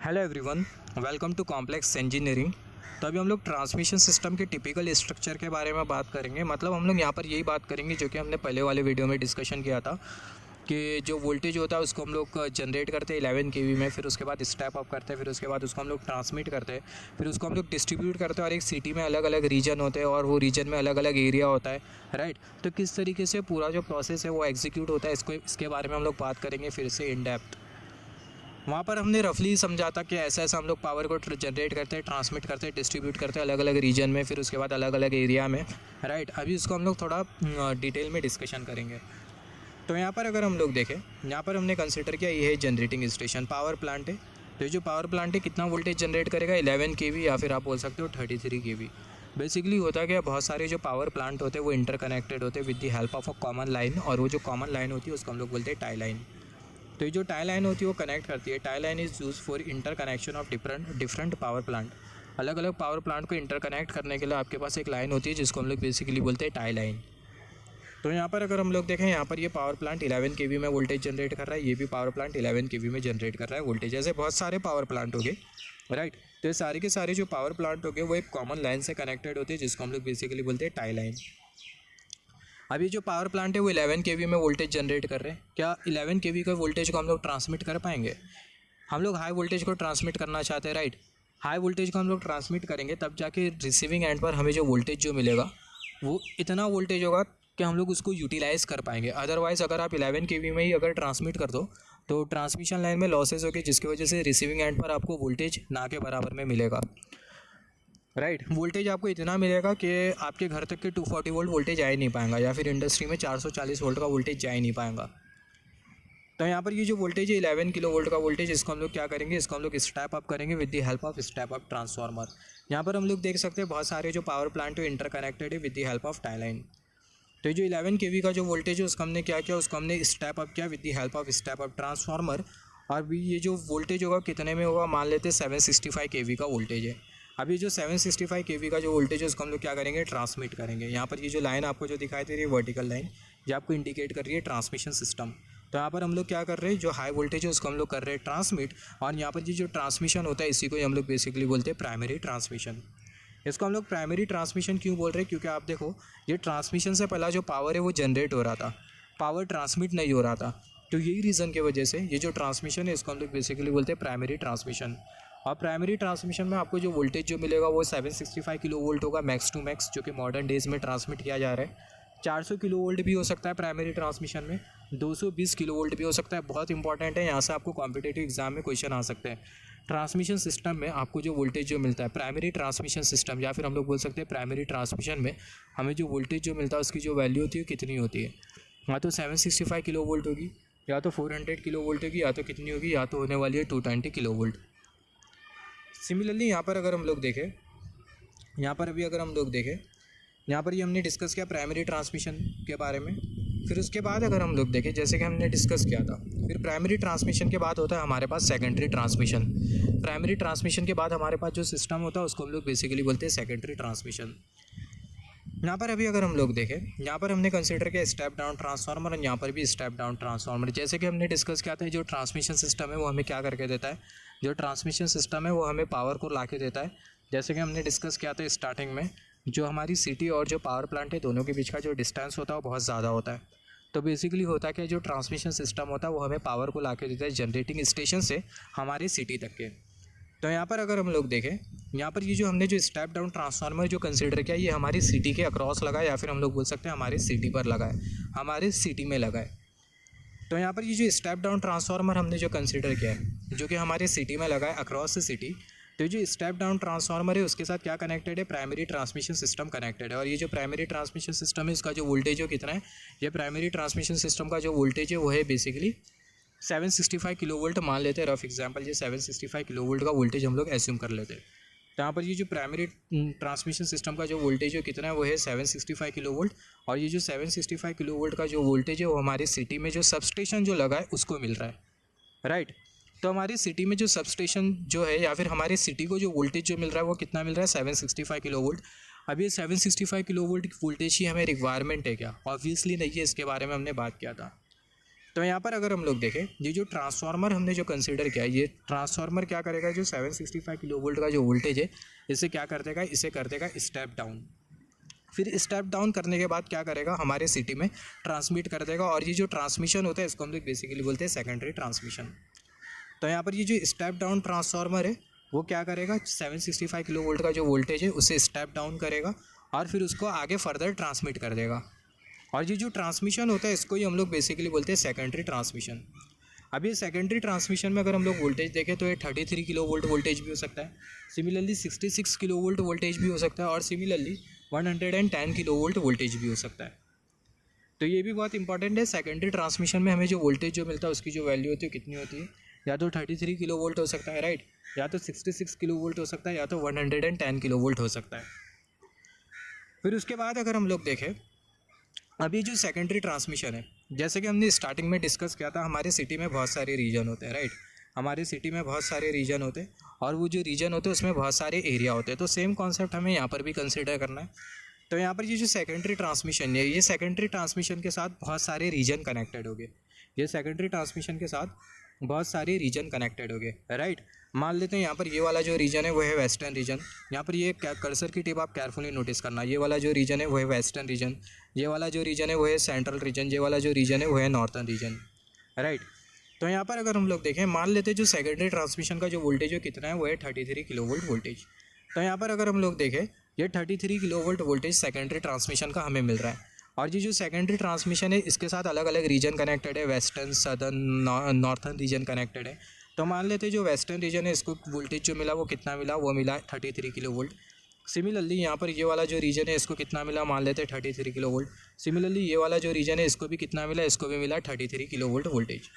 Hello everyone, welcome to complex engineering. तो अभी हम लोग ट्रांसमिशन सिस्टम के टिपिकल स्ट्रक्चर के बारे में बात करेंगे। मतलब हम लोग यहाँ पर यही बात करेंगे जो कि हमने पहले वाले वीडियो में डिस्कशन किया था कि जो वोल्टेज होता है उसको हम लोग जनरेट करते हैं 11 kV में, फिर उसके बाद स्टेप अप करते हैं, फिर उसके बाद उसको हम लोग ट्रांसमिट करते हैं, फिर उसको हम लोग डिस्ट्रीब्यूट करते हैं और एक सिटी में अलग अलग रीजन होते हैं और वो रीजन में अलग अलग एरिया होता है, राइट। तो किस तरीके से पूरा जो प्रोसेस है वो एग्जीक्यूट होता है इसके बारे में हम लोग बात करेंगे फिर से इन डेप्थ। वहाँ पर हमने रफली समझा था कि ऐसा ऐसा हम लोग पावर को जनरेट करते हैं, ट्रांसमिट करते हैं, डिस्ट्रीब्यूट करते हैं अलग अलग रीजन में, फिर उसके बाद अलग अलग एरिया में, राइट। अभी इसको हम लोग थोड़ा डिटेल में डिस्कशन करेंगे। तो यहाँ पर अगर हम लोग देखें, यहाँ पर हमने कंसिडर किया ये है जनरेटिंग स्टेशन, पावर प्लांट है। तो ये जो पावर प्लांट है कितना वोल्टेज जनरेट करेगा, 11 kV या फिर आप बोल सकते हो 33 kV। बेसिकली होता क्या, बहुत सारे जो पावर प्लांट होते हैं वो इंटरकनेक्टेड होते हैं with the help of a common line, और वो जो कॉमन लाइन होती है उसको हम लोग बोलते हैं टाई लाइन। तो ये जो टाई लाइन होती है वो कनेक्ट करती है। Tie line is use for inter connection of different power plant. अलग अलग पावर प्लांट को इंटरकनेक्ट करने के लिए आपके पास एक लाइन होती है जिसको हम लोग बेसिकली बोलते हैं टाई लाइन। तो यहाँ पर अगर हम लोग देखें, यहाँ पर ये पावर प्लांट 11 kV में वोल्टेज जनरेट कर रहा है, ये भी पावर प्लांट 11 kV में जनरेट कर रहा है वोल्टेज। ऐसे बहुत सारे पावर प्लांट हो गए, राइट। तो ये सारे के सारे जो पावर प्लांट हो गए वो एक कॉमन लाइन से कनेक्टेड होते हैं जिसको हम लोग बेसिकली बोलते हैं टाई लाइन। अभी जो पावर प्लांट है वो 11 kV में वोल्टेज जनरेट कर रहे हैं। क्या 11 kV का वोल्टेज को हम लोग ट्रांसमिट कर पाएंगे? हम लोग हाई वोल्टेज को ट्रांसमिट करना चाहते हैं, राइट। हाई वोल्टेज को हम लोग ट्रांसमिट करेंगे तब जाके रिसीविंग एंड पर हमें जो वोल्टेज जो मिलेगा वो इतना वोल्टेज होगा कि हम लोग उसको यूटिलाइज़ कर पाएंगे। अदरवाइज़ अगर आप 11 kV में ही अगर ट्रांसमिट कर दो तो ट्रांसमिशन लाइन में लॉसेज होगी जिसकी वजह से रिसीविंग एंड पर आपको वोल्टेज ना के बराबर में मिलेगा, राइट। वोल्टेज आपको इतना मिलेगा कि आपके घर तक के 240 वोल्ट वोल्टेज आ ही नहीं पाएगा, या फिर इंडस्ट्री में 440 वोल्ट का वोल्टेज जा ही नहीं पाएगा। तो यहाँ पर ये जो वोल्टेज है 11 किलो वोल्ट का वोल्टेज, इसको हम लोग क्या करेंगे, इसको हम लोग स्टेप अप करेंगे with the help of step up transformer. यहाँ पर हम लोग देख सकते हैं बहुत सारे जो पावर प्लांट है इंटरकनेक्टेड है with the help of tie line. तो ये जो 11 kV का जो वोल्टेज है उसको हमने क्या किया, उसको हमने स्टेप अप किया with the help of step up transformer. और भी ये जो वोल्टेज होगा कितने में होगा, मान लेते हैं 765 kV का वोल्टेज है। अभी जो 765 kV का जो वोल्टेज है उसको हम लोग क्या करेंगे, ट्रांसमिट करेंगे। यहाँ पर ये जो लाइन आपको जो दिखाई दे रही है वर्टिकल लाइन, ये आपको इंडिकेट कर रही है ट्रांसमिशन सिस्टम। तो यहाँ पर हम लोग क्या कर रहे हैं, जो हाई वोल्टेज है उसको हम लोग कर रहे हैं ट्रांसमिट, और यहाँ पर ये जो ट्रांसमिशन होता है इसी को हम लोग बेसिकली बोलते हैं प्राइमरी ट्रांसमिशन। इसको हम लोग प्राइमरी ट्रांसमिशन क्यों बोल रहे हैं, क्योंकि आप देखो ये ट्रांसमिशन से पहला जो पावर है वो जनरेट हो रहा था, पावर ट्रांसमिट नहीं हो रहा था। तो यही रीज़न की वजह से ये जो ट्रांसमिशन है इसको हम लोग बेसिकली बोलते हैं प्राइमरी ट्रांसमिशन। और प्राइमरी ट्रांसमिशन में आपको जो वोल्टेज जो मिलेगा वो 765 किलो वोल्ट होगा मैक्स टू मैक्स, जो कि मॉडर्न डेज़ में ट्रांसमिट किया जा रहा है। 400 किलो वोल्ट भी हो सकता है प्राइमरी ट्रांसमिशन में, 220 किलो वोल्ट भी हो सकता है। बहुत इंपॉर्टेंट है, यहाँ से आपको कॉम्पिटेटिव एग्जाम में क्वेश्चन आ सकते हैं। ट्रांसमिशन सिस्टम में आपको जो वोल्टेज जो मिलता है प्राइमरी ट्रांसमिशन सिस्टम, या फिर हम लोग बोल सकते हैं प्राइमरी ट्रांसमिशन में हमें जो वोल्टेज जो मिलता है उसकी जो वैल्यू होती है कितनी होती है, या तो 765 किलो वोल्ट होगी, या तो 400 किलो वोल्ट होगी, या तो कितनी होगी, या तो होने वाली है 220 किलो वोल्ट। सिमिलरली यहाँ पर अगर हम लोग देखें, यहाँ पर अभी अगर हम लोग देखें, यहाँ पर ये हमने डिस्कस किया प्राइमरी ट्रांसमिशन के बारे में। फिर उसके बाद अगर हम लोग देखें, जैसे कि हमने डिस्कस किया था, फिर प्राइमरी ट्रांसमिशन के बाद होता है हमारे पास सेकेंडरी ट्रांसमिशन। प्राइमरी ट्रांसमिशन के बाद हमारे पास जो सिस्टम होता है उसको हम लोग बेसिकली बोलते हैं सेकेंडरी ट्रांसमिशन। यहाँ पर अभी अगर हम लोग देखें, यहाँ पर हमने कंसिडर किया स्टेप डाउन ट्रांसफार्मर, और यहाँ पर भी स्टेप डाउन ट्रांसफार्मर। जैसे कि हमने डिस्कस किया था, जो ट्रांसमिशन सिस्टम है वो हमें क्या करके देता है, जो ट्रांसमिशन सिस्टम है वो हमें पावर को ला के देता है। जैसे कि हमने डिस्कस किया था स्टार्टिंग में, जो हमारी सिटी और जो पावर प्लांट है दोनों के बीच का जो डिस्टेंस होता है वो बहुत ज़्यादा होता है। तो बेसिकली होता है कि जो ट्रांसमिशन सिस्टम होता है वो हमें पावर को ला के देता है जनरेटिंग स्टेशन से हमारी सिटी तक के। तो यहाँ पर अगर हम लोग देखें, यहाँ पर ये जो हमने जो स्टेप डाउन ट्रांसफार्मर जो कंसीडर किया, ये हमारी सिटी के अक्रॉस लगा है, या फिर हम लोग बोल सकते हैं हमारे सिटी पर लगा है, हमारे सिटी में लगा है। तो यहाँ पर ये जो स्टेप डाउन ट्रांसफार्मर हमने जो कंसीडर किया है जो कि हमारे सिटी में लगा है अक्रॉस सिटी, तो जो स्टेप डाउन ट्रांसफार्मर है उसके साथ क्या कनेक्टेड है, प्राइमरी ट्रांसमिशन सिस्टम कनेक्टेड है। और ये जो प्राइमरी ट्रांसमिशन सिस्टम है इसका जो वोल्टेज हो कितना है, ये प्राइमरी ट्रांसमिशन सिस्टम का जो वोल्टेज है वो है बेसिकली 765 किलो वोल्ट मान लेते हैं। रफ एग्जांपल ये 765 किलो वोल्ट का वोल्टेज हम लोग एज्यूम कर लेते हैं। तो यहाँ पर ये जो प्राइमरी ट्रांसमिशन सिस्टम का जो वोल्टेज है कितना है, वो है 765 किलो वोल्ट। और ये जो 765 किलो वोल्ट का जो वोल्टेज है वो हमारी सिटी में जो सबस्टेशन जो लगा है उसको मिल रहा है, राइट। तो हमारी सिटी में जो सबस्टेशन जो है, या फिर हमारी सिटी को जो वोल्टेज जो मिल रहा है वो कितना मिल रहा है, 765 किलो वोल्ट। अब ये 765 किलो वोल्ट वोल्टेज ही हमें रिक्वायरमेंट है क्या? ऑब्वियसली नहीं है, इसके बारे में हमने बात किया था। तो यहाँ पर अगर हम लोग देखें, ये जो ट्रांसफार्मर हमने जो कंसीडर किया, ये ट्रांसफार्मर क्या करेगा, जो 765 किलो वोल्ट का जो वोल्टेज है इसे क्या कर देगा, इसे कर देगा स्टेप डाउन। फिर स्टेप डाउन करने के बाद क्या करेगा, हमारे सिटी में ट्रांसमिट कर देगा। और ये जो ट्रांसमिशन होता है इसको हम लोग बेसिकली बोलते हैं सेकेंडरी ट्रांसमिशन। तो यहाँ पर ये जो स्टेप डाउन ट्रांसफार्मर है वो क्या करेगा, 765 किलो वोल्ट का जो वोल्टेज है उसे स्टेप डाउन करेगा और फिर उसको आगे फर्दर ट्रांसमिट कर देगा। और ये जो ट्रांसमिशन होता है इसको ही हम लोग बेसिकली बोलते हैं सेकेंडरी ट्रांसमिशन। अब ये सेकेंडरी ट्रांसमिशन में अगर हम लोग वोल्टेज देखें तो ये 33 किलो वोल्ट वोल्टेज भी हो सकता है, सिमिलरली 66 किलो वोल्ट वोल्टेज भी हो सकता है, और सिमिलरली 110 किलो वोल्ट वोल्टेज भी हो सकता है। तो ये भी बहुत इंपॉर्टेंट है, सेकेंडरी ट्रांसमिशन में हमें जो वोल्टेज जो मिलता है उसकी जो वैल्यू होती है कितनी होती है, या तो 33 किलो वोल्ट हो सकता है, राइट, या तो 66 किलो वोल्ट हो सकता है, या तो 110 किलो वोल्ट हो सकता है। फिर उसके बाद अगर हम लोग देखें, अभी जो सेकेंडरी ट्रांसमिशन है, जैसे कि हमने स्टार्टिंग में डिस्कस किया था, हमारे सिटी में बहुत सारे रीजन होते हैं, राइट, हमारे सिटी में बहुत सारे रीजन होते हैं, और वो जो रीजन होते हैं उसमें बहुत सारे एरिया होते हैं। तो सेम कॉन्सेप्ट हमें यहाँ पर भी कंसिडर करना है। तो यहाँ पर ये जो सेकेंडरी ट्रांसमिशन है, ये सेकेंडरी ट्रांसमिशन के साथ बहुत सारे रीजन कनेक्टेड हो गए, ये सेकेंडरी ट्रांसमिशन के साथ बहुत सारे रीजन कनेक्टेड हो गए, राइट। मान लेते हैं यहाँ पर ये वाला जो रीजन है वो है वेस्टर्न रीजन। यहाँ पर ये कर्सर की टिप आप केयरफुली नोटिस करना, ये वाला जो रीजन है वो है वेस्टर्न रीजन, ये वाला जो रीजन है वो है सेंट्रल रीजन, ये वाला जो रीजन है वो है नॉर्थर्न रीजन, राइट। तो यहाँ पर अगर हम लोग देखें, मान लेते हैं जो सेकेंडरी ट्रांसमिशन का जो वोल्टेज है कितना है, वो है 33 किलो वोल्ट वोल्टेज। तो यहाँ पर अगर हम लोग देखें, ये 33 kilo volt voltage secondary transmission का हमें मिल रहा है। और ये जो सेकेंडरी ट्रांसमिशन है इसके साथ अलग अलग रीजन कनेक्टेड है, western, southern, northern region connected है। तो मान लेते हैं जो वेस्टर्न रीजन है इसको वोल्टेज जो मिला वो कितना मिला, वो मिला 33 किलो वोल्ट। सिमिलरली यहाँ पर ये वाला जो रीजन है इसको कितना मिला, मान लेते हैं 33 किलो वोल्ट। सिमिलरली ये वाला जो रीजन है इसको भी कितना मिला, इसको भी मिला 33 किलो वोल्ट वोल्टेज।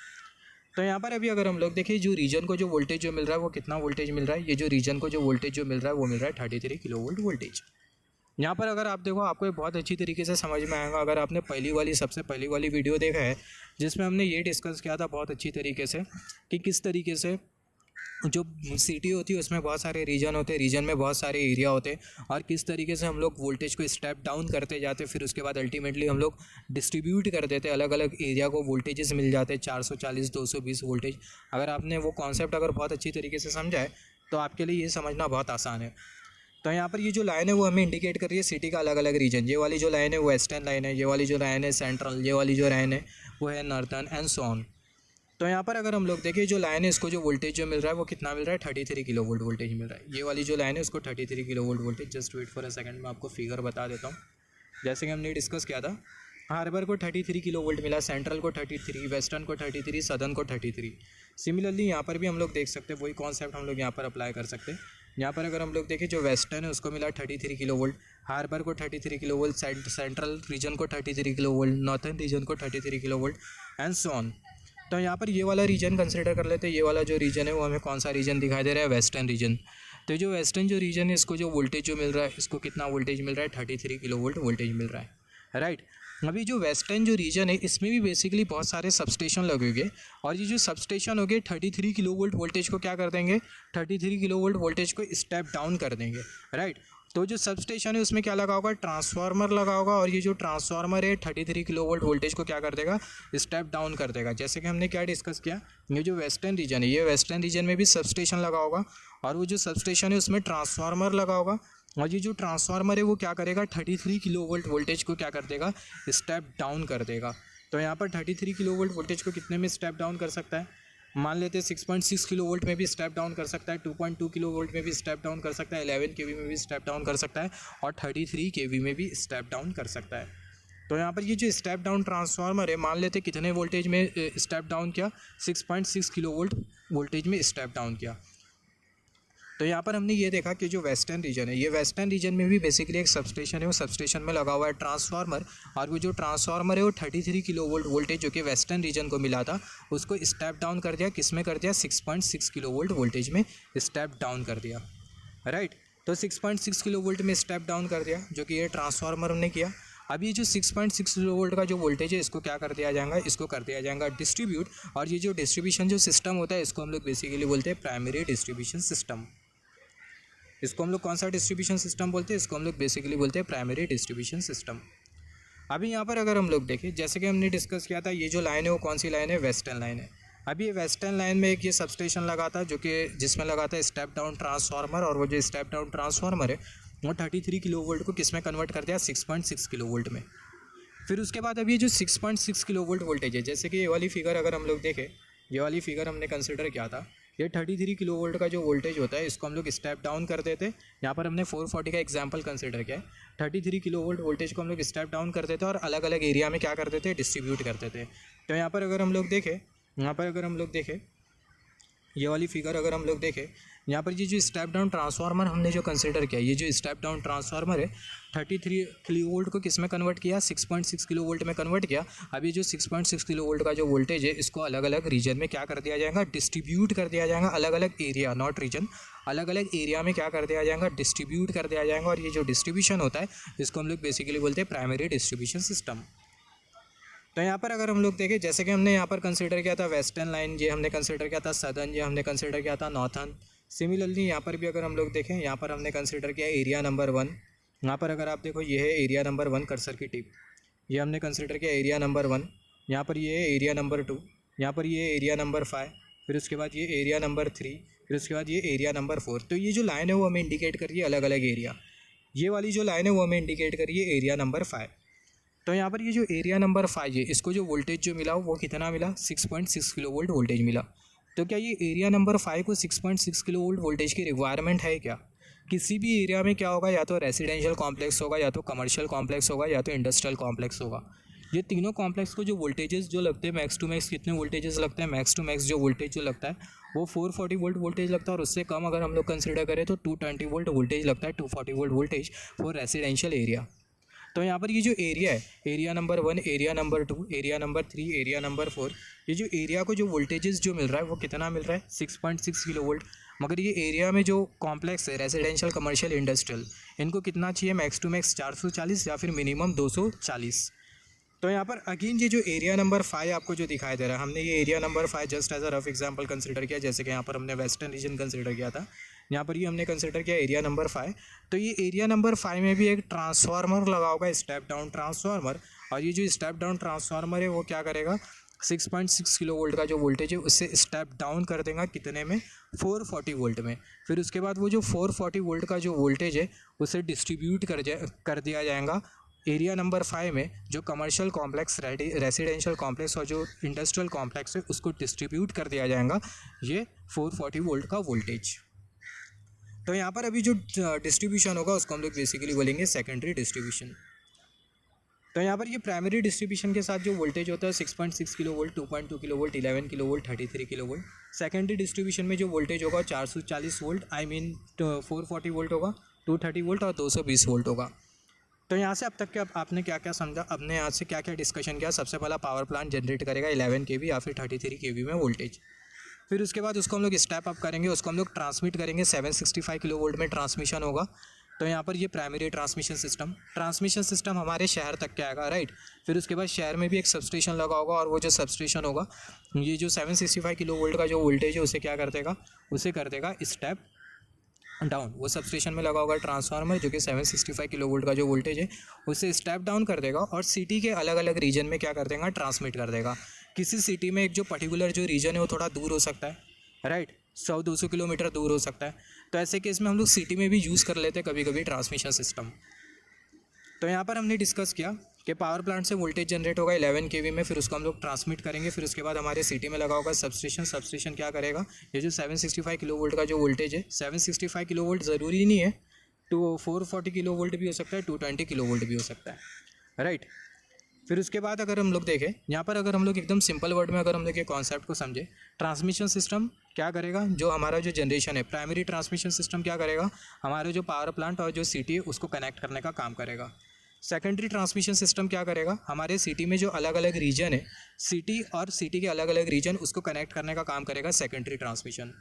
तो यहाँ पर अभी अगर हम लोग देखें, जो रीजन को जो वोल्टेज जो मिल रहा है वो कितना वोल्टेज मिल रहा है, ये जो रीजन को जो वोल्टेज जो मिल रहा है वो मिल रहा है 33 किलो वोल्ट वोल्टेज। यहाँ पर अगर आप देखो, आपको बहुत अच्छी तरीके से समझ में आएगा अगर आपने सबसे पहली वाली वीडियो देखा है, जिसमें हमने ये डिस्कस किया था बहुत अच्छी तरीके से कि किस तरीके से जो सिटी होती है उसमें बहुत सारे रीजन होते हैं, रीजन में बहुत सारे एरिया होते हैं, और किस तरीके से हम लोग वोल्टेज को स्टेप डाउन करते जाते हैं। फिर उसके बाद अल्टीमेटली हम लोग डिस्ट्रीब्यूट कर देते हैं, अलग अलग एरिया को वोल्टेजेस मिल जाते हैं, 440 220 वोल्टेज। अगर आपने वो कॉन्सेप्ट अगर बहुत अच्छी तरीके से समझा है तो आपके लिए ये समझना बहुत आसान है। तो यहाँ पर ये जो लाइन है वो हमें इंडिकेट कर रही है सिटी का अलग अलग रीजन। ये वाली जो लाइन है वो वेस्टर्न लाइन है, ये वाली जो लाइन है सेंट्रल, ये वाली जो लाइन है वो है नॉर्थर्न एंड सो ऑन। तो यहाँ पर अगर हम लोग देखें, जो लाइन है इसको जो वोल्टेज जो मिल रहा है वो कितना मिल रहा है, 33 किलो वोल्ट वोल्टेज मिल रहा है। ये वाली जो लाइन है उसको 33 kilo volt voltage, just wait for a second, मैं आपको फिगर बता देता हूँ। जैसे कि हमने डिस्कस किया था, हार्बर को 33 किलो वोल्ट मिला, सेंट्रल को 33, वेस्टर्न को 33, सदर्न को 33। सिमिलरली यहाँ पर भी हम लोग देख सकते हैं, वही कॉन्सेप्ट हम लोग यहाँ पर अप्लाई कर सकते हैं। यहाँ पर अगर हम लोग देखें, जो वेस्टर्न है उसको मिला 33 किलो वोल्ट, हार्बर को 33 किलो वोल्ट, सेंट्रल रीजन को 33 किलो वोल्ट, नॉर्थर्न रीजन को 33 kilo volt and so on. तो यहाँ पर ये वाला रीजन कंसिडर कर लेते हैं, ये वाला जो रीजन है वो हमें कौन सा रीजन दिखाई दे रहा है, वेस्टर्न रीजन। तो जो वेस्टर्न जो रीजन है इसको जो वोल्टेज जो मिल रहा है, इसको कितना वोल्टेज मिल रहा है, 33 किलो वोल्ट वोल्टेज मिल रहा है, राइट। अभी जो वेस्टर्न जो रीजन है इसमें भी बेसिकली बहुत सारे सबस्टेशन लगेंगे, और ये जो सबस्टेशन होंगे 33 किलो वोल्ट वोल्टेज को क्या कर देंगे, 33 किलो वोल्ट वोल्टेज को स्टेप डाउन कर देंगे, राइट। तो जो सबस्टेशन है उसमें क्या लगा होगा, ट्रांसफार्मर लगा होगा, और ये जो ट्रांसफार्मर है 33 किलो वोल्ट वोल्टेज को क्या कर देगा, स्टेप डाउन कर देगा। जैसे कि हमने क्या डिस्कस किया, ये जो वेस्टर्न रीजन है, ये वेस्टर्न रीजन में भी सबस्टेशन लगा होगा, और वो जो सबस्टेशन है उसमें ट्रांसफार्मर लगा होगा, और ये जो ट्रांसफार्मर है वो क्या करेगा, 33 किलो वोल्ट वोल्टेज को क्या कर देगा, स्टेप डाउन कर देगा। तो यहाँ पर 33 किलो वोल्ट वोल्टेज को कितने में स्टेप डाउन कर सकता है, मान लेते हैं 6.6 किलो वोल्ट में भी स्टेप डाउन कर सकता है, 2.2 किलो वोल्ट में भी स्टेप डाउन कर सकता है, 11 केवी में भी स्टेप डाउन कर सकता है, और 33 केवी में भी स्टेप डाउन कर सकता है। तो यहाँ पर ये जो स्टेप डाउन ट्रांसफार्मर है, मान लेते कितने वोल्टेज में स्टेप डाउन किया, 6.6 किलो वोल्ट वोल्टेज में स्टेप डाउन किया। तो यहाँ पर हमने ये देखा कि जो वेस्टर्न रीजन है, ये वेस्टर्न रीजन में भी बेसिकली एक सबस्टेशन है, वो सबस्टेशन में लगा हुआ है ट्रांसफार्मर, और वो जो ट्रांसफार्मर है वो 33 किलो वोल्ट वोल्टेज जो कि वेस्टर्न रीजन को मिला था उसको स्टेप डाउन कर दिया, किस में कर दिया, 6.6 किलो वोल्ट वोल्टेज में स्टेप डाउन कर दिया, राइट। तो 6.6 किलो वोल्ट में स्टेप डाउन कर दिया, जो कि ये ट्रांसफार्मर ने किया। अब ये जो 6.6 किलो वोल्ट का जो वोल्टेज है इसको क्या कर दिया जाएगा, इसको कर दिया जाएगा डिस्ट्रीब्यूट, और ये जो डिस्ट्रीब्यूशन जो सिस्टम होता है इसको हम लोग बेसिकली बोलते हैं प्राइमरी डिस्ट्रीब्यूशन सिस्टम। इसको हम लोग कौन सा डिस्ट्रीब्यूशन सिस्टम बोलते हैं, इसको हम लोग बेसिकली बोलते हैं प्राइमरी डिस्ट्रीब्यूशन सिस्टम। अभी यहाँ पर अगर हम लोग देखें, जैसे कि हमने डिस्कस किया था, ये जो लाइन है वो कौन सी लाइन है, वेस्टर्न लाइन है। अभी ये वेस्टर्न लाइन में एक ये सबस्टेशन लगा था जो कि जिसमें लगा था स्टेप डाउन ट्रांसफार्मर, और वो जो स्टेप डाउन ट्रांसफार्मर है वो 33 किलो वोल्ट को किस में कन्वर्ट कर दिया, 6.6 किलो वोल्ट में। फिर उसके बाद अभी ये जो 6.6 किलो वोल्ट वोल्टेज है, जैसे कि ये वाली फिगर अगर हम लोग देखें, ये वाली फिगर हमने कंसिडर किया था, ये 33 किलो वोल्ट का जो वोल्टेज होता है इसको हम लोग स्टेप डाउन कर देते। यहाँ पर हमने 440 का एग्जांपल कंसिडर किया है। 33 किलो वोल्ट वोल्टेज को हम लोग स्टेप डाउन कर देते और अलग अलग एरिया में क्या कर देते, डिस्ट्रीब्यूट कर देते। तो यहाँ पर अगर हम लोग देखें, ये वाली फिगर अगर हम लोग देखें, यहाँ पर ये जो स्टेप डाउन ट्रांसफार्मर हमने जो कंसिडर किया, ये जो स्टेप डाउन ट्रांसफार्मर है 33 किलो वोल्ट को किस में कन्वर्ट किया, 6.6 किलो वोल्ट में कन्वर्ट किया। अब ये जो 6.6 किलो वोल्ट का जो वोल्टेज है इसको अलग अलग रीजन में क्या कर दिया जाएगा, डिस्ट्रीब्यूट कर दिया जाएगा। अलग अलग एरिया, नॉट रीजन, अलग अलग एरिया में क्या कर दिया जाएगा, डिस्ट्रीब्यूट कर दिया जाएगा। और ये जो डिस्ट्रीब्यूशन होता है इसको हम लोग बेसिकली बोलते हैं प्राइमरी डिस्ट्रीब्यूशन सिस्टम। तो यहाँ पर अगर हम लोग देखें, जैसे कि हमने यहाँ पर कंसिडर किया था वेस्टर्न लाइन, ये हमने कंसिडर किया था सदर्न, ये हमने कंसिडर किया था नॉर्थन। सिमिलरली यहाँ पर भी अगर हम लोग देखें, यहाँ पर हमने कंसिडर किया एरिया नंबर 1। यहाँ पर अगर आप देखो, ये है एरिया नंबर 1, कर्सर की टिप, ये हमने कंसिडर किया एरिया नंबर 1। यहाँ पर ये है एरिया नंबर 2, यहाँ पर ये एरिया नंबर 5, फिर उसके बाद ये एरिया नंबर 3, फिर उसके बाद ये एरिया नंबर 4। तो ये जो लाइन है वो हमें इंडिकेट कर रही है अलग अलग एरिया। ये वाली जो लाइन है वो हमें इंडिकेट कर रही है एरिया नंबर 5। तो यहाँ पर ये जो एरिया नंबर 5 है इसको जो वोल्टेज जो मिला वो कितना मिला, 6.6 किलो वोल्ट वोल्टेज मिला। तो क्या ये एरिया नंबर 5 को 6.6 किलो वोल्ट वोल्टेज की रिक्वायरमेंट है क्या? किसी भी एरिया में क्या होगा, या तो रेजिडेंशियल कॉम्प्लेक्स होगा, या तो कमर्शियल कॉम्प्लेक्स होगा, या तो इंडस्ट्रियल कॉम्प्लेक्स होगा। ये तीनों कॉम्प्लेक्स को जो वोल्टेजेस जो लगते हैं मैक्स टू मैक्स, कितने वोल्टेजेस लगते हैं, मैक्स टू मैक्स जो वोल्टेज जो लगता है वो 440 वोल्ट वोल्टेज लगता है। और उससे कम अगर हम लोग कंसिडर करें तो 220 वोल्ट वोल्टेज लगता है, 240 volt voltage for residential area. तो यहाँ पर ये जो एरिया है, area number 1, area number 2, area number 3, area number 4, ये जो एरिया को जो वोल्टेजेस जो मिल रहा है वो कितना मिल रहा है, 6.6 किलो वोल्ट। मगर ये एरिया में जो कॉम्प्लेक्स है रेजिडेंशियल, कमर्शियल, इंडस्ट्रियल, इनको कितना चाहिए, मैक्स टू मैक्स 440 या फिर मिनिमम 240। तो यहाँ पर अगेन ये जो एरिया नंबर 5 आपको जो दिखाई दे रहा है, हमने ये area number 5 just as a rough example consider किया। जैसे कि यहाँ पर हमने वेस्टर्न रीजन कंसिडर किया था, यहाँ पर ये हमने कंसिडर किया एरिया नंबर 5। तो ये एरिया नंबर 5 में भी एक ट्रांसफार्मर लगा होगा, स्टेप डाउन ट्रांसफार्मर। और ये जो स्टेप डाउन ट्रांसफार्मर है वो क्या करेगा, 6.6 किलो वोल्ट का जो वोल्टेज है उससे स्टेप डाउन कर देगा कितने में, 440 वोल्ट में। फिर उसके बाद वो जो 440 वोल्ट का जो वोल्टेज है उसे डिस्ट्रीब्यूट कर दिया जाएगा एरिया नंबर 5 में। जो कमर्शियल कॉम्प्लेक्स, रेसिडेंशियल कॉम्प्लेक्स और जो इंडस्ट्रियल कॉम्प्लेक्स है उसको डिस्ट्रीब्यूट कर दिया जाएगा ये 440 वोल्ट का वोल्टेज। तो यहाँ पर अभी जो डिस्ट्रीब्यूशन होगा उसको हम लोग बेसिकली बोलेंगे सेकेंडरी डिस्ट्रीब्यूशन। तो यहाँ पर ये प्राइमरी डिस्ट्रीब्यूशन के साथ जो वोल्टेज होता है 6.6 kilo volt, 2.2 kilo volt, 11 kilo volt, 33 kilo volt. Secondary distribution में जो वोल्टेज होगा 440 वोल्ट, 440 वोल्ट होगा, 230 वोल्ट और 220 वोल्ट होगा। तो यहाँ से अब तक के आपने क्या क्या समझा, अपने यहाँ से क्या क्या डिस्कशन किया। सबसे पहला पावर प्लांट जनरेट करेगा 11 kV या फिर 33 kV में वोल्टेज। फिर उसके बाद उसको हम लोग स्टेप अप करेंगे, उसको हम लोग ट्रांसमिट करेंगे, 765 किलो वोल्ट में ट्रांसमिशन होगा। तो यहाँ पर ये प्राइमरी ट्रांसमिशन सिस्टम हमारे शहर तक के आएगा, राइट। फिर उसके बाद शहर में भी एक सबस्टेशन लगा होगा, और वो जो सबस्टेशन होगा ये जो 765 किलो वोल्ट का जो वोल्टेज है उसे क्या कर देगा, उसे कर देगा स्टेप डाउन। वो सबस्टेशन में लगा होगा ट्रांसफार्मर जो कि 765 किलो वोल्ट का जो वोल्टेज है उसे स्टेप डाउन कर देगा और सिटी के अलग अलग रीजन में क्या कर देगा, ट्रांसमिट कर देगा। किसी सिटी में एक जो पर्टिकुलर जो रीजन है वो थोड़ा दूर हो सकता है, राइट, 100-200 किलोमीटर दूर हो सकता है। तो ऐसे केस में हम लोग सिटी में भी यूज़ कर लेते हैं कभी कभी ट्रांसमिशन सिस्टम। तो यहाँ पर हमने डिस्कस किया कि पावर प्लांट से वोल्टेज जनरेट होगा 11 kV में, फिर उसको हम लोग ट्रांसमिट करेंगे। फिर उसके बाद हमारे सिटी में लगा होगा सबस्टेशन क्या करेगा, ये जो 765 किलो वोल्ट का जो वोल्टेज है, 765 किलो वोल्ट ज़रूरी नहीं है, 440 किलो वोल्ट भी हो सकता है, 220 किलो वोल्ट भी हो सकता है, राइट। फिर उसके बाद अगर हम लोग देखें यहाँ पर, अगर हम लोग एकदम सिंपल वर्ड में अगर हम लोग ये कॉन्सेप्ट को समझे, ट्रांसमिशन सिस्टम क्या करेगा, जो हमारा जो जनरेशन है, प्राइमरी ट्रांसमिशन सिस्टम क्या करेगा, हमारे जो पावर प्लांट और जो सिटी है उसको कनेक्ट करने का काम करेगा। सेकेंडरी ट्रांसमिशन सिस्टम क्या करेगा, हमारे सिटी में जो अलग अलग रीजन है, सिटी और सिटी के अलग अलग रीजन, उसको कनेक्ट करने का काम करेगा सेकेंडरी ट्रांसमिशन।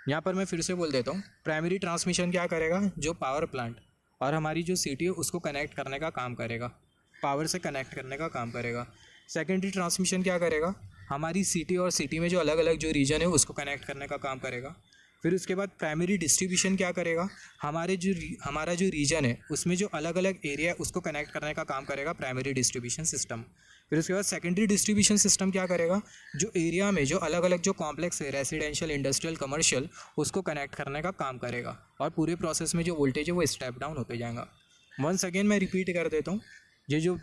यहाँ पर मैं फिर से बोल देता हूँ, प्राइमरी ट्रांसमिशन क्या करेगा, जो पावर प्लांट और हमारी जो सिटी है उसको कनेक्ट करने का काम करेगा, पावर से कनेक्ट करने का काम करेगा। सेकेंडरी ट्रांसमिशन क्या करेगा, हमारी सिटी और सिटी में जो अलग अलग जो रीजन है उसको कनेक्ट करने का काम करेगा। फिर उसके बाद प्राइमरी डिस्ट्रीब्यूशन क्या करेगा, हमारा जो रीजन है उसमें जो अलग अलग एरिया है उसको कनेक्ट करने का काम करेगा प्राइमरी डिस्ट्रीब्यूशन सिस्टम। फिर उसके बाद सेकेंडरी डिस्ट्रीब्यूशन सिस्टम क्या करेगा, जो एरिया में जो अलग अलग जो कॉम्प्लेक्स है रेसिडेंशियल, इंडस्ट्रियल, कमर्शियल, उसको कनेक्ट करने का काम करेगा और पूरे प्रोसेस में जो वोल्टेज है वो स्टेप डाउन होते जाएगा। वंस अगेन मैं रिपीट कर देता हूँ, ये जो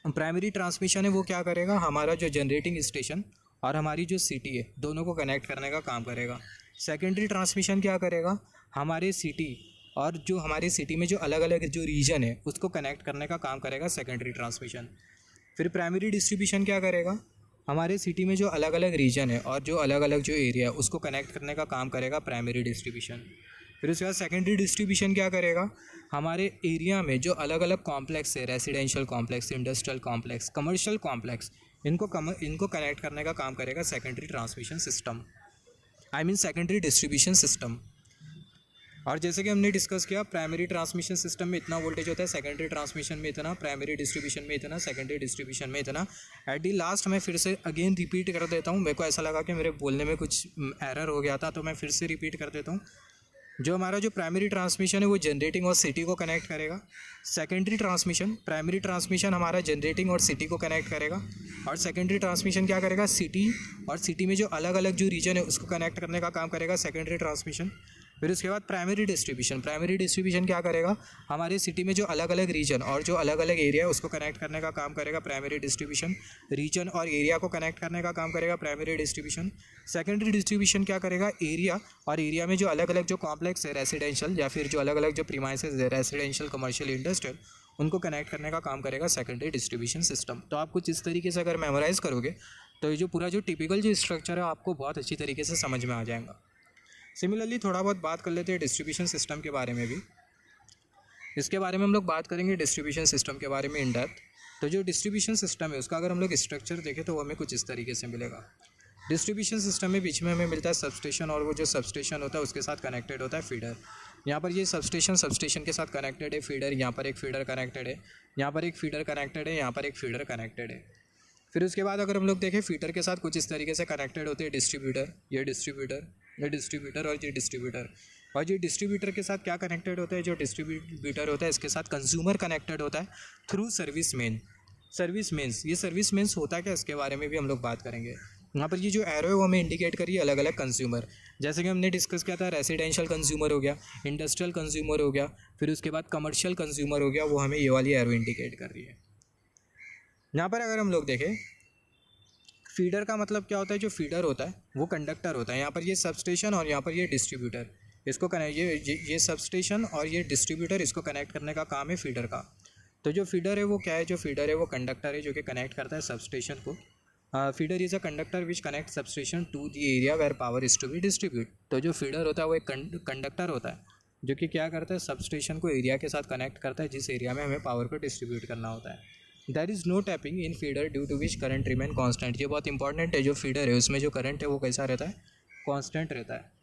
प्राइमरी ट्रांसमिशन है वो क्या करेगा, हमारा जो जनरेटिंग स्टेशन और हमारी जो सिटी है दोनों को कनेक्ट करने का काम करेगा। सेकेंडरी ट्रांसमिशन क्या करेगा, हमारे सिटी और जो हमारी सिटी में जो अलग अलग जो रीजन है उसको कनेक्ट करने का काम करेगा सेकेंडरी ट्रांसमिशन। फिर प्राइमरी डिस्ट्रीब्यूशन क्या करेगा, हमारे सिटी में जो अलग अलग रीजन है और जो अलग अलग जो एरिया है उसको कनेक्ट करने का काम करेगा प्राइमरी डिस्ट्रीब्यूशन। फिर उसके बाद सेकेंडरी डिस्ट्रीब्यूशन क्या करेगा, हमारे एरिया में जो अलग अलग कॉम्प्लेक्स है residential complex, industrial complex, commercial complex, इनको कनेक्ट करने का काम करेगा secondary transmission system, I mean secondary distribution system. और जैसे कि हमने डिस्कस किया, प्राइमरी ट्रांसमिशन सिस्टम में इतना वोल्टेज होता है, सेकेंडरी ट्रांसमिशन में इतना, प्राइमरी डिस्ट्रीब्यूशन में इतना, सेकेंडरी डिस्ट्रीब्यूशन में इतना। एट दी लास्ट मैं फिर से अगेन रिपीट कर देता हूँ, मेरे को ऐसा लगा कि मेरे बोलने में कुछ एरर हो गया था तो मैं फिर से रिपीट कर देता हूँ। जो हमारा जो प्राइमरी ट्रांसमिशन है वो जनरेटिंग और सिटी को कनेक्ट करेगा। सेकेंडरी ट्रांसमिशन, प्राइमरी ट्रांसमिशन हमारा जनरेटिंग और सिटी को कनेक्ट करेगा और सेकेंडरी ट्रांसमिशन क्या करेगा, सिटी और सिटी में जो अलग अलग जो रीजन है उसको कनेक्ट करने का काम करेगा सेकेंडरी ट्रांसमिशन। फिर उसके बाद प्राइमरी डिस्ट्रीब्यूशन क्या करेगा, हमारे सिटी में जो अलग अलग रीजन और जो अलग अलग एरिया है उसको कनेक्ट करने का काम करेगा प्राइमरी डिस्ट्रीब्यूशन। रीजन और एरिया को कनेक्ट करने का काम करेगा प्राइमरी डिस्ट्रीब्यूशन। सेकेंडरी डिस्ट्रीब्यूशन क्या करेगा, एरिया और एरिया में जो अलग अलग जो कॉम्प्लेक्स है रेसिडेंशियल या फिर जो अलग अलग जो प्रीमाइसेस है रेसिडेंशियल, कमर्शियल, इंडस्ट्रियल, उनको कनेक्ट करने का काम करेगा सेकेंडरी डिस्ट्रीब्यूशन सिस्टम। तो आप कुछ इस तरीके से अगर मेमोराइज़ करोगे तो ये जो पूरा जो टिपिकल जो स्ट्रक्चर है आपको बहुत अच्छी तरीके से समझ में आ जाएगा। सिमिलरली थोड़ा बहुत बात कर लेते हैं डिस्ट्रीब्यूशन सिस्टम के बारे में भी। इसके बारे में हम लोग बात करेंगे डिस्ट्रीब्यूशन सिस्टम के बारे में इन डेप्थ। तो जो डिस्ट्रीब्यूशन सिस्टम है उसका अगर हम लोग स्ट्रक्चर देखें तो वो हमें कुछ इस तरीके से मिलेगा। डिस्ट्रीब्यूशन सिस्टम में बीच में हमें मिलता है सबस्टेशन और वो जो सबस्टेशन होता है उसके साथ कनेक्टेड होता है फीडर। यहाँ पर ये सबस्टेशन के साथ कनेक्टेड है फीडर, यहाँ पर एक फीडर कनेक्टेड है, यहाँ पर एक फीडर कनेक्टेड है, यहाँ पर एक फीडर कनेक्टेड है। फिर उसके बाद अगर हम लोग देखें फीडर के साथ कुछ इस तरीके से कनेक्टेड होते हैं डिस्ट्रीब्यूटर, ये डिस्ट्रीब्यूटर, ये डिस्ट्रीब्यूटर और ये डिस्ट्रीब्यूटर। और ये डिस्ट्रीब्यूटर के साथ क्या कनेक्टेड होता है, जो डिस्ट्रीब्यूटर होता है इसके साथ कंज्यूमर कनेक्टेड होता है through service main. Service mains, ये सर्विस मेन्स होता है क्या, इसके बारे में भी हम लोग बात करेंगे। यहाँ पर ये जो एरो है वो हमें इंडिकेट करिए अलग अलग कंज्यूमर। जैसे कि हमने डिस्कस किया था रेसिडेंशियल कंज्यूमर हो गया, इंडस्ट्रियल कंज्यूमर हो गया, फिर उसके बाद कमर्शियल कंज्यूमर हो गया, वो हमें ये वाली एरो इंडिकेट कर रही है। यहाँ पर अगर हम लोग देखें फीडर का मतलब क्या होता है, जो फीडर होता है वो कंडक्टर होता है। यहाँ पर ये सबस्टेशन और यहाँ पर ये डिस्ट्रीब्यूटर, इसको कनेक्ट ये सबस्टेशन और ये डिस्ट्रीब्यूटर, इसको कनेक्ट करने का काम है फीडर का। तो जो फीडर है वो क्या है, जो फीडर है वो कंडक्टर है जो कि कनेक्ट करता है सबस्टेशन को। Feeder is a conductor which connect substation to the area where power is to be distribute. तो जो फीडर होता है वो एक कंडक्टर होता है जो कि क्या करता है, सबस्टेशन को एरिया के साथ कनेक्ट करता है जिस एरिया में हमें पावर को डिस्ट्रीब्यूट करना होता है। There is no tapping in feeder due to which current remain constant. ये बहुत इंपॉर्टेंट है, जो फीडर है उसमें जो करंट है वो कैसा रहता है, कांस्टेंट रहता है।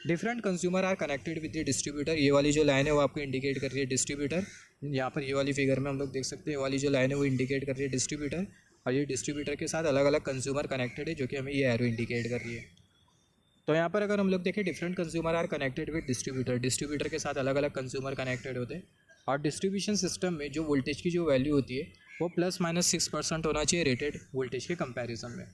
Different consumer are connected with the distributor. ये वाली जो लाइन है वो आपको इंडिकेट कर रही है डिस्ट्रीब्यूटर। यहाँ पर ये वाली फिगर में हम लोग देख सकते हैं, ये वाली जो लाइन है वो इंडिकेट कर रही है डिस्ट्रीब्यूटर, और ये डिस्ट्रीब्यूटर के साथ अलग अलग कंज्यूमर कनेक्टेड है जो कि हमें ये एरो इंडिकेट कर रही है। तो यहाँ पर अगर हम लोग देखें different consumer are connected with distributor, distributor के साथ अलग अलग कंज्यूमर कनेक्टेड होते हैं। और डिस्ट्रीब्यूशन सिस्टम में जो वोल्टेज की जो वैल्यू होती है वो ±6% होना चाहिए रेटेड वोल्टेज के कंपैरिजन में।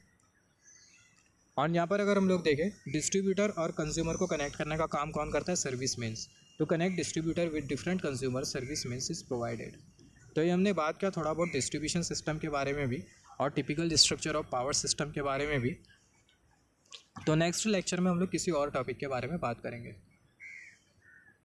और यहाँ पर अगर हम लोग देखें डिस्ट्रीब्यूटर और कंज्यूमर को कनेक्ट करने का काम कौन करता है, service mains. To connect distributor with different consumer service mains is provided. तो ये हमने बात किया थोड़ा बहुत डिस्ट्रीब्यूशन सिस्टम के बारे में भी और typical structure of power system के बारे में भी। तो नेक्स्ट लेक्चर में हम लोग किसी और टॉपिक के बारे में बात करेंगे।